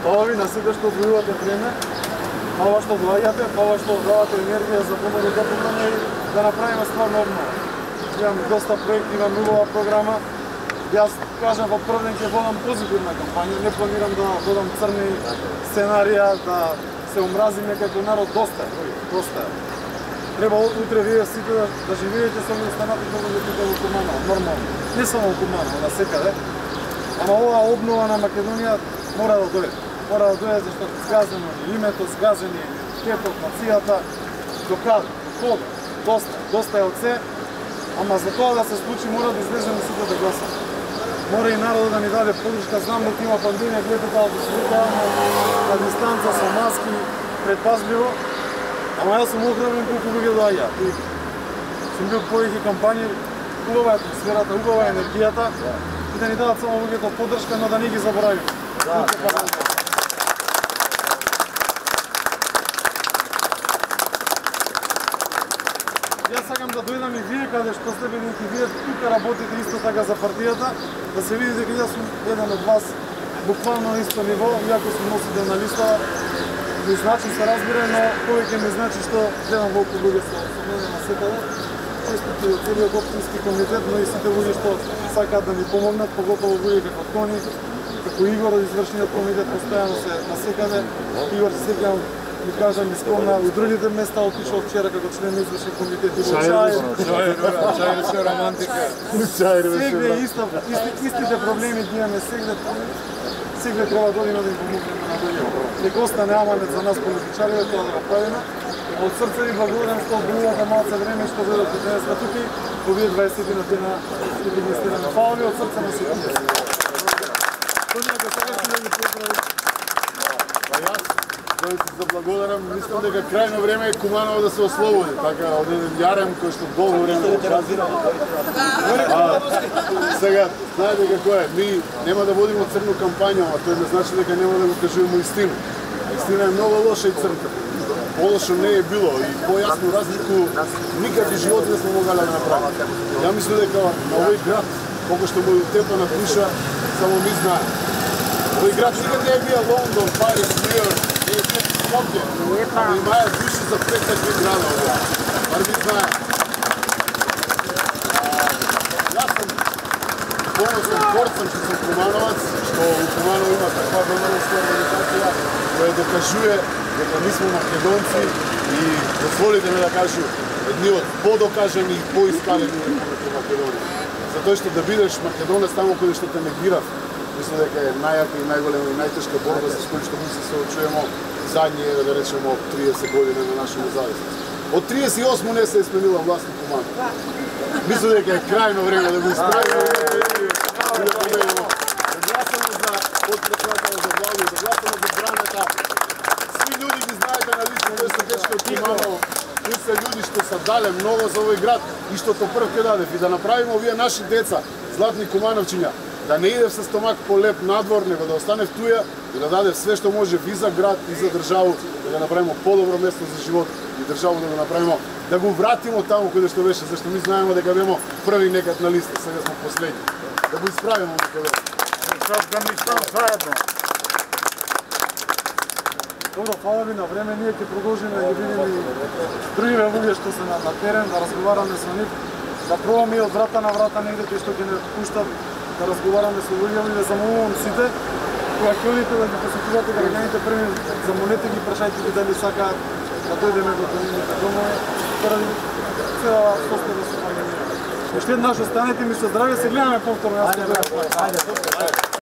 Фала ви на сите што одвојувате време, фала што доаѓате, фала што давате енергија за помалу допомање и да направиме стварно обнова. Имам доста проекти, имам убава програма. Јас кажам во прв ден ќе водам позитивна кампања, не планирам да додам црни сценарија, да се омразиме како народ, доста е. Треба утре вие сите да живеете со останатите луѓе во Куманово, нормално. Не само во Куманово, насекаде. Ама оваа обнова на Македонија мора да дојде. Мора да дојде зашто згазено името, згазени кетот, нацијата, докаде, хода, доста е од се, ама за тоа да се случи мора да излеземе сите да гласаме. Мора и народот да ни даде подршка, знам дека има пандемија, гледате да се викаваме на дистанца со маски, предпазливо, ама јас сум охрабрен колку луѓе доаѓаат. Сум бил повеќе кампањи, убава е атмосферата, убава е енергијата и да ни дадат само луѓето поддршка, но да не ги заборавиме. Јас сакам да дојдам и вие каде што сте, бидејќи вие тука работите исто така за партијата, да се видите дека јас сум еден од вас буквално на исто ниво, иако сум носител на листава, ми значи се разбира, но повеќе ми значи што гледам колку луѓе со мене на секаде. Честити од целиот општински комитет, но и сите луѓе што сакаат да ни помогнат, поготово луѓе како Тони, како Игор од извршниот комитет, постојано се на секаде. Игор се сеќавам, ми кажа, ми спомна и другите места, отишол вчера како член на извршен комитет и во Чаир се романтика. Сегде истите проблеми ги имаме сегде треба да одиме да им помогнеме на луѓето. Нека остане аманет за нас политичарите тоа да го правиме. Од срце ви благодарам што одбилувате малце време што дојдовте денеска туки, овие 20 на дена што ги стираме. Фала ви од срце на сите. Тони, ако сакаш да ги поздравиш. Јас да заблагодарам, мислам дека крајно време е Куманово да се ослободи, така од еден јарем кој што долго време го празира. Сега, знаете како е, ми нема да водиме црну кампања, а тоа не значи дека нема да го кажуваме истина. Истина е многу лоша и црна. Полошо не е било и појасно разлику никакви животи не сме могали да направиме. Ја мислам дека на овој град, колку што му утепана душа, само ми знае. Овој град никад не е бил Лондон, Париз, Нью-Йорк, не е бил Скопје, ама имаја души за 5 града овој. Бар ми знае. Јас сум поносен горцам што сум кумановац, што у Куманово има таква домовинска организација која докажува дека ние сме македонци и дозволите ме да кажу едни од подокажани и поискалени во Македонија. Затоа што да бидеш македонец таму каде што те негират, мислам дека е најака и најголема и најтешка борба со која што ми се соочуваме задни, да речеме, 30 години на наша независност. Од 38 не се е сменила власт на Куманово. Мислам дека е крајно време да го исправиме и да победиме. Да гласаме за подпредседател за владу, да гласаме за браната. Сви луѓе ги знаете на лично, кои се дечки од Куманово, кои се луѓе што са дале многу за овој град и што то прв ќе дадев и да направиме овие наши деца, златни кумановчиња, да не иде со стомак по леп надвор, него да остане в туја и да даде све што може и за град и за државу, да го направиме подобро место за живот и државу да го направиме, да го вратиме таму каде што беше, зашто ми знаеме дека беме први некад на листа, сега сме последни. Да го исправиме некаде. Да мислам заедно. Добро, фала ви на време, ние ќе продолжиме да ги видиме и другиве луѓе што се на терен, да разговараме со нив, да пробаме и од врата на врата негде кои што ќе не пуштат, да разговараме со луѓе и да замолувам сите, кога ќе одите да ги посетувате граѓаните први, замолете ги, прашајте ги дали сакаат да дојдеме до нивните домови, заради цела состојба со пандемија. Уште еднаш останете ми со здравје, се гледаме повторно.